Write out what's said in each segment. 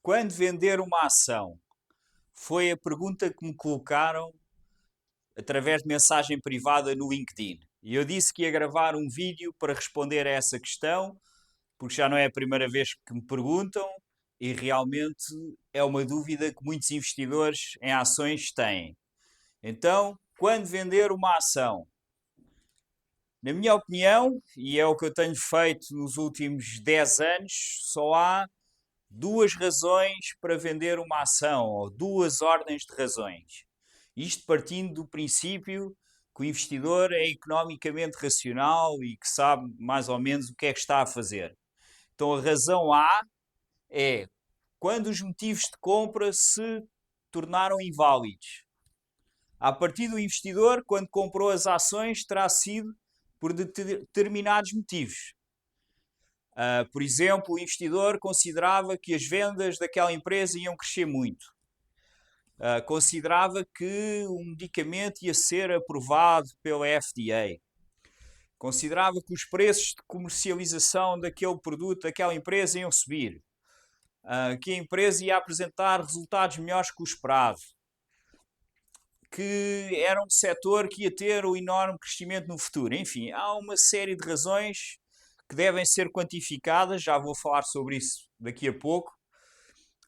Quando vender uma ação? Foi a pergunta que me colocaram através de mensagem privada no LinkedIn. E eu disse que ia gravar um vídeo para responder a essa questão, porque já não é a primeira vez que me perguntam e realmente é uma dúvida que muitos investidores em ações têm. Então, quando vender uma ação? Na minha opinião, e é o que eu tenho feito nos últimos 10 anos, só há duas razões para vender uma ação, ou duas ordens de razões. Isto partindo do princípio que o investidor é economicamente racional e que sabe mais ou menos o que é que está a fazer. Então a razão A é quando os motivos de compra se tornaram inválidos. A partir do investidor, quando comprou as ações, terá sido por determinados motivos. Por exemplo, o investidor considerava que as vendas daquela empresa iam crescer muito. Considerava que um medicamento ia ser aprovado pela FDA. Considerava que os preços de comercialização daquele produto, daquela empresa, iam subir. Que a empresa ia apresentar resultados melhores que o esperado. Que era um setor que ia ter um enorme crescimento no futuro. Enfim, há uma série de razões que devem ser quantificadas, já vou falar sobre isso daqui a pouco,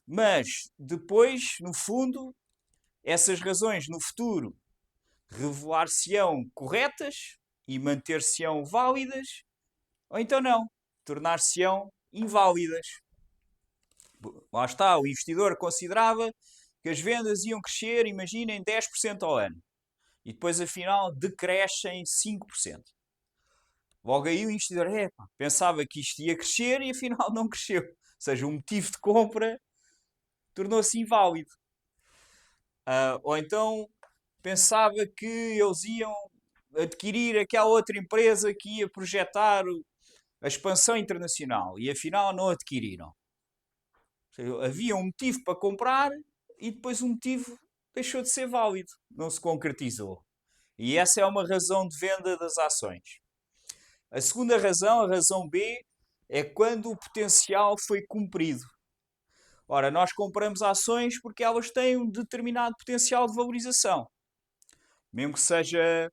mas depois, no fundo, essas razões no futuro revelar-se-ão corretas e manter-se-ão válidas, ou então não, tornar-se-ão inválidas. Lá está, o investidor considerava que as vendas iam crescer, imaginem, 10% ao ano. E depois, afinal, decrescem 5%. Logo aí o investidor pensava que isto ia crescer e afinal não cresceu. Ou seja, o motivo de compra tornou-se inválido. Ou então pensava que eles iam adquirir aquela outra empresa que ia projetar a expansão internacional e afinal não adquiriram. Ou seja, havia um motivo para comprar e depois o motivo deixou de ser válido, não se concretizou. E essa é uma razão de venda das ações. A segunda razão, a razão B, é quando o potencial foi cumprido. Ora, nós compramos ações porque elas têm um determinado potencial de valorização. Mesmo que seja,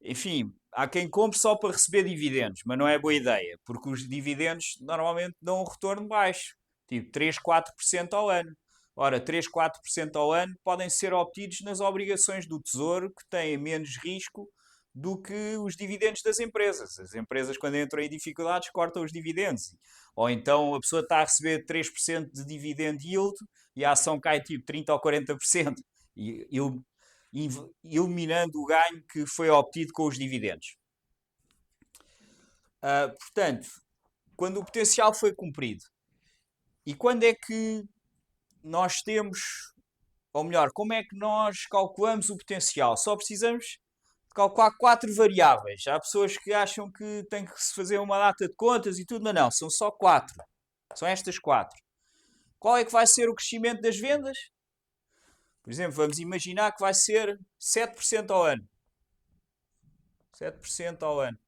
enfim, há quem compre só para receber dividendos, mas não é boa ideia, porque os dividendos normalmente dão um retorno baixo, tipo 3, 4% ao ano. Ora, 3, 4% ao ano podem ser obtidos nas obrigações do Tesouro, que têm menos risco do que os dividendos das empresas. As empresas, quando entram em dificuldades, cortam os dividendos. Ou então a pessoa está a receber 3% de dividend yield e a ação cai tipo 30% ou 40%, e eliminando o ganho que foi obtido com os dividendos. Portanto, quando o potencial foi cumprido, e quando é que nós temos, ou melhor, como é que nós calculamos o potencial? Só precisamos de calcular 4 variáveis. Há pessoas que acham que tem que se fazer uma data de contas e tudo, mas não, são só 4. São estas 4. Qual é que vai ser o crescimento das vendas? Por exemplo, vamos imaginar que vai ser 7% ao ano. 7% ao ano.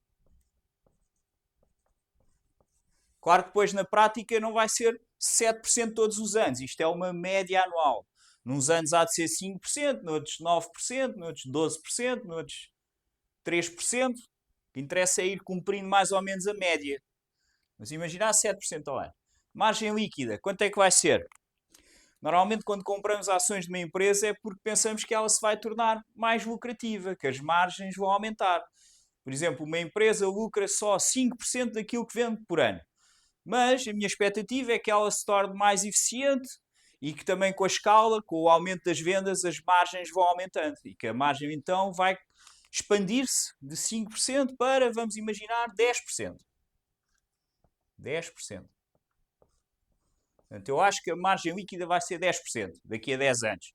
Claro que depois na prática não vai ser 7% todos os anos. Isto é uma média anual. Nos anos há de ser 5%, noutros 9%, noutros 12%, noutros 3%. O que interessa é ir cumprindo mais ou menos a média. Mas imaginar 7% ao ano. Margem líquida, quanto é que vai ser? Normalmente quando compramos ações de uma empresa é porque pensamos que ela se vai tornar mais lucrativa, que as margens vão aumentar. Por exemplo, uma empresa lucra só 5% daquilo que vende por ano. Mas a minha expectativa é que ela se torne mais eficiente e que também com a escala, com o aumento das vendas, as margens vão aumentando. E que a margem então vai expandir-se de 5% para, vamos imaginar, 10%. 10%. Portanto, eu acho que a margem líquida vai ser 10% daqui a 10 anos.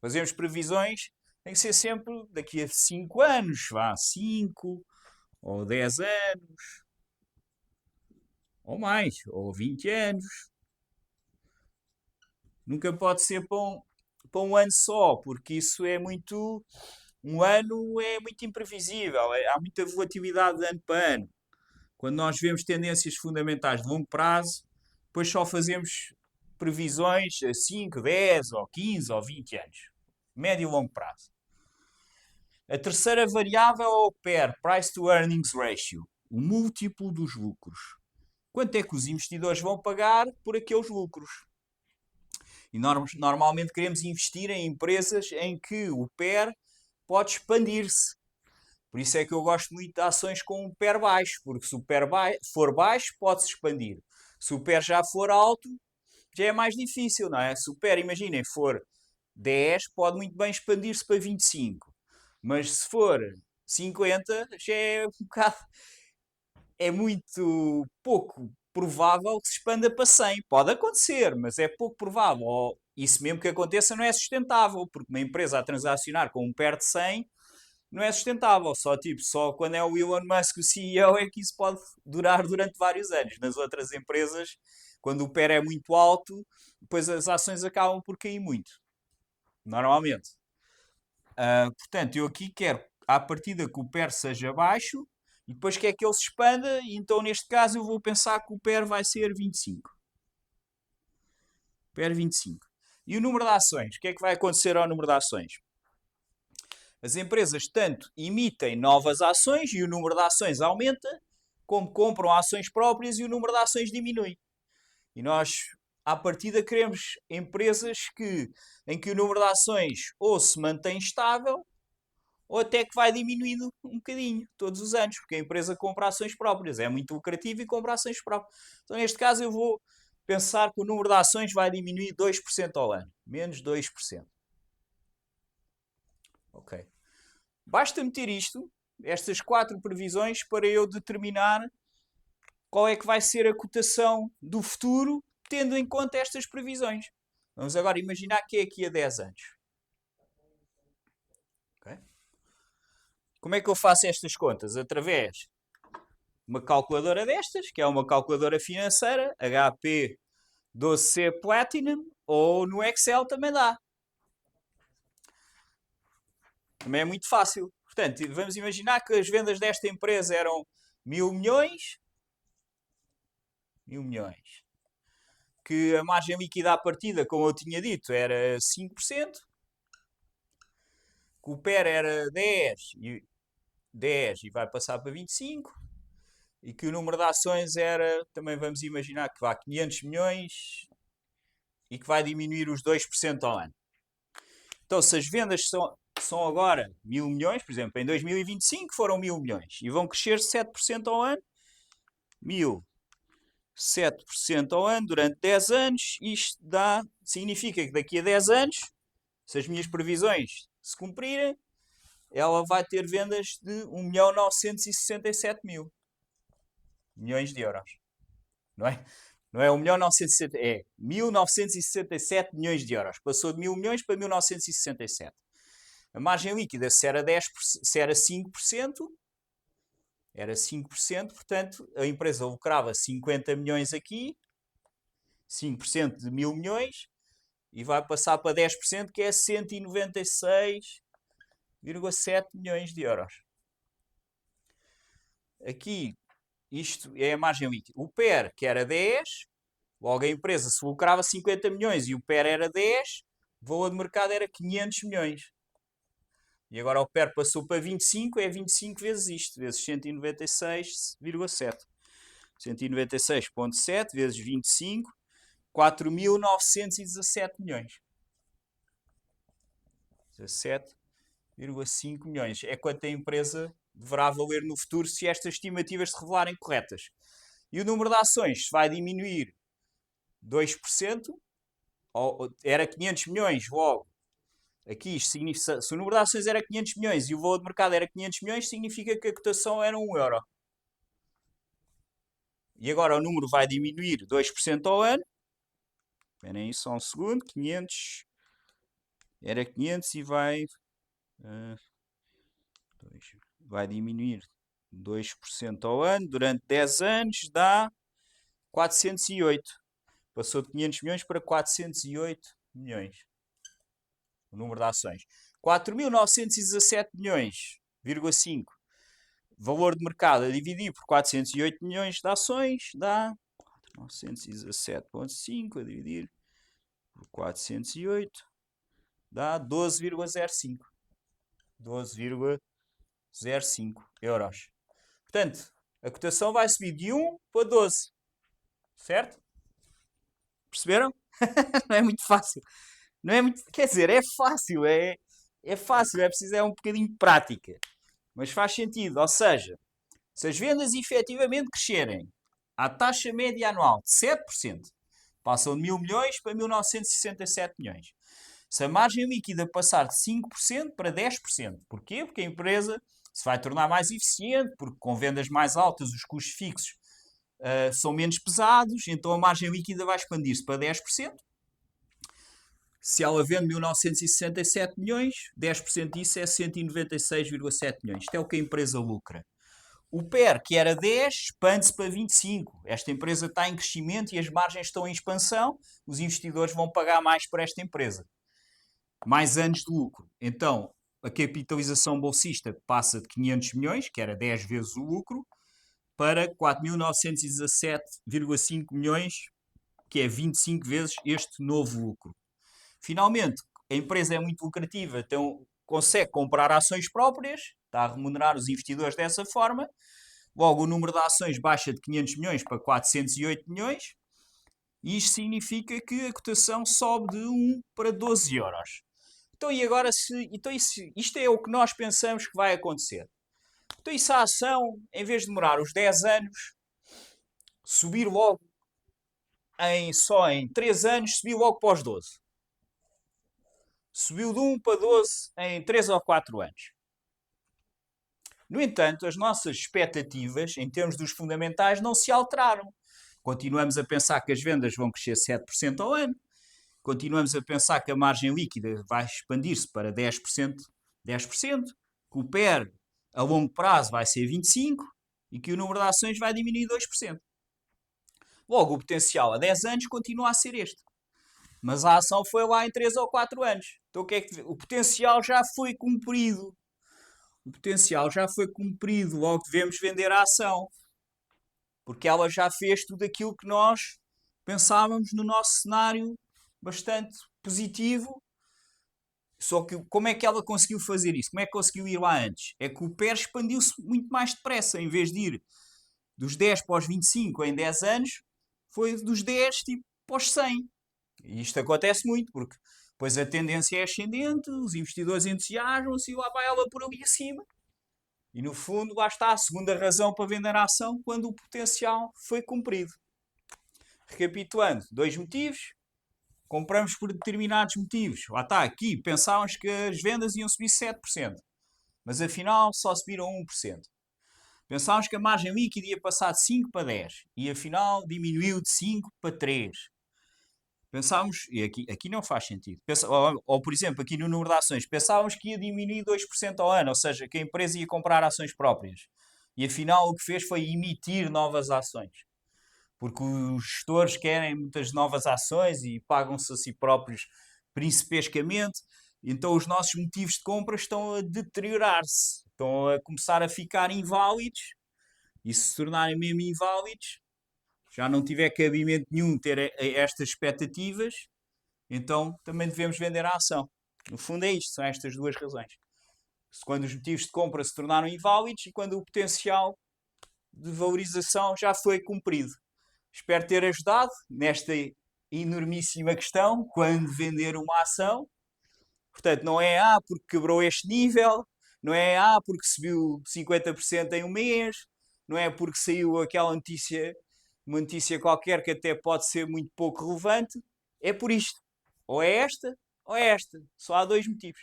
Fazemos previsões, tem que ser sempre daqui a 5 anos, vá, 5 ou 10 anos, ou mais, ou 20 anos. Nunca pode ser para um ano só, porque isso é muito. Um ano é muito imprevisível, há muita volatilidade de ano para ano. Quando nós vemos tendências fundamentais de longo prazo, depois só fazemos previsões a 5, 10 ou 15 ou 20 anos. Médio e longo prazo. A terceira variável é o PER, Price to Earnings Ratio, o múltiplo dos lucros. Quanto é que os investidores vão pagar por aqueles lucros? E normalmente queremos investir em empresas em que o PER pode expandir-se. Por isso é que eu gosto muito de ações com um PER baixo, porque se o PER for baixo, pode-se expandir. Se o PER já for alto, já é mais difícil, não é? Se o PER, imaginem, for 10, pode muito bem expandir-se para 25. Mas se for 50, já é um bocado. É muito pouco provável que se expanda para 100. Pode acontecer, mas é pouco provável. Ou isso mesmo que aconteça não é sustentável, porque uma empresa a transacionar com um PER de 100 não é sustentável. Só quando é o Elon Musk o CEO é que isso pode durar durante vários anos. Nas outras empresas, quando o PER é muito alto, depois as ações acabam por cair muito. Normalmente. Portanto, eu aqui quero, à partida, que o PER seja baixo e depois quer que ele se expanda. E então, neste caso, eu vou pensar que o PER vai ser 25. PER 25. E o número de ações? O que é que vai acontecer ao número de ações? As empresas tanto emitem novas ações e o número de ações aumenta, como compram ações próprias e o número de ações diminui. E nós, à partida, queremos empresas em que o número de ações ou se mantém estável ou até que vai diminuindo um bocadinho todos os anos, porque a empresa compra ações próprias, é muito lucrativo e compra ações próprias. Então, neste caso, eu vou pensar que o número de ações vai diminuir 2% ao ano, menos 2%. Ok. Basta meter estas 4 previsões, para eu determinar qual é que vai ser a cotação do futuro, tendo em conta estas previsões. Vamos agora imaginar que é aqui a 10 anos. Okay? Como é que eu faço estas contas? Através de uma calculadora destas, que é uma calculadora financeira, HP 12C Platinum, ou no Excel também dá. Também é muito fácil. Portanto, vamos imaginar que as vendas desta empresa eram 1000 milhões. 1000 milhões. Que a margem líquida à partida, como eu tinha dito, era 5%. Que o PER era 10 e vai passar para 25. E que o número de ações era, também vamos imaginar que vá 500 milhões e que vai diminuir os 2% ao ano. Então, se as vendas são agora 1000 milhões, por exemplo, em 2025 foram 1000 milhões e vão crescer 7% ao ano, 7% ao ano durante 10 anos, isto significa que daqui a 10 anos, se as minhas previsões se cumprirem, ela vai ter vendas de 1.967.000 milhões de euros. Não é? Não é 1.960, é 1.967 milhões de euros. Passou de 1000 milhões para 1.967. A margem líquida, se era 5%, era 5%, portanto, a empresa lucrava 50 milhões aqui, 5% de 1000 milhões, e vai passar para 10%, que é 196,7 milhões de euros. Aqui, isto é a margem líquida. O PER, que era 10, logo a empresa se lucrava 50 milhões e o PER era 10, o valor de mercado era 500 milhões. E agora o PER passou para 25, é 25 vezes isto, vezes 196,7. 196,7 vezes 25, 4.917 milhões. 17,5 milhões. É quanto a empresa deverá valer no futuro se estas estimativas se revelarem corretas. E o número de ações vai diminuir 2%, era 500 milhões logo. Aqui isto significa, se o número de ações era 500 milhões e o valor de mercado era 500 milhões, significa que a cotação era 1 euro. E agora o número vai diminuir 2% ao ano. Esperem aí só um segundo. 500. Era 500 e vai diminuir 2% ao ano. Durante 10 anos dá 408. Passou de 500 milhões para 408 milhões. O número de ações. 4.917 milhões,5. Valor de mercado a dividir por 408 milhões de ações dá 917,5 a dividir por 408 dá 12,05. 12,05 euros. Portanto, a cotação vai subir de 1 para 12. Certo? Perceberam? Não é muito fácil. Não é muito, quer dizer, é fácil, é fácil, é preciso um bocadinho de prática. Mas faz sentido, ou seja, se as vendas efetivamente crescerem à taxa média anual de 7%, passam de 1.000 milhões para 1.967 milhões. Se a margem líquida passar de 5% para 10%, porquê? Porque a empresa se vai tornar mais eficiente, porque com vendas mais altas os custos fixos são menos pesados, então a margem líquida vai expandir-se para 10%. Se ela vende 1.967 milhões, 10% disso é 196,7 milhões. Isto é o que a empresa lucra. O PER, que era 10, expande-se para 25. Esta empresa está em crescimento e as margens estão em expansão. Os investidores vão pagar mais por esta empresa. Mais anos de lucro. Então, a capitalização bolsista passa de 500 milhões, que era 10 vezes o lucro, para 4.917,5 milhões, que é 25 vezes este novo lucro. Finalmente, a empresa é muito lucrativa, então consegue comprar ações próprias, está a remunerar os investidores dessa forma. Logo, o número de ações baixa de 500 milhões para 408 milhões. E isto significa que a cotação sobe de 1 para 12 euros. Então, e agora, isto é o que nós pensamos que vai acontecer. Então, e se a ação, em vez de demorar os 10 anos, subir logo só em 3 anos, subir logo para os 12? Subiu de 1 para 12 em 3 ou 4 anos. No entanto, as nossas expectativas, em termos dos fundamentais, não se alteraram. Continuamos a pensar que as vendas vão crescer 7% ao ano. Continuamos a pensar que a margem líquida vai expandir-se para 10%, que o PER a longo prazo vai ser 25% e que o número de ações vai diminuir 2%. Logo, o potencial a 10 anos continua a ser este. Mas a ação foi lá em 3 ou 4 anos. Então o potencial já foi cumprido. O potencial já foi cumprido. Logo devemos vender a ação. Porque ela já fez tudo aquilo que nós pensávamos no nosso cenário bastante positivo. Só que como é que ela conseguiu fazer isso? Como é que conseguiu ir lá antes? É que o PER expandiu-se muito mais depressa. Em vez de ir dos 10 para os 25 em 10 anos, foi dos 10 tipo, para os 100. E isto acontece muito, porque depois a tendência é ascendente, os investidores entusiasmam-se e lá vai ela por ali acima. E no fundo, lá está a segunda razão para vender a ação quando o potencial foi cumprido. Recapitulando, 2 motivos. Compramos por determinados motivos. Lá está, aqui pensávamos que as vendas iam subir 7%, mas afinal só subiram 1%. Pensávamos que a margem líquida ia passar de 5 para 10 e afinal diminuiu de 5 para 3. Pensávamos, e aqui não faz sentido, ou por exemplo, aqui no número de ações, pensávamos que ia diminuir 2% ao ano, ou seja, que a empresa ia comprar ações próprias. E afinal o que fez foi emitir novas ações. Porque os gestores querem muitas novas ações e pagam-se a si próprios principescamente. Então os nossos motivos de compra estão a deteriorar-se, estão a começar a ficar inválidos. E se tornarem mesmo inválidos, já não tiver cabimento nenhum ter estas expectativas, então também devemos vender a ação. No fundo é isto, são estas duas razões. Quando os motivos de compra se tornaram inválidos e quando o potencial de valorização já foi cumprido. Espero ter ajudado nesta enormíssima questão, quando vender uma ação. Portanto, não é porque quebrou este nível, não é porque subiu 50% em um mês, não é porque saiu aquela notícia, uma notícia qualquer que até pode ser muito pouco relevante. É por isto. Ou é esta, ou é esta. Só há 2 motivos.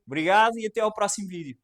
Obrigado e até ao próximo vídeo.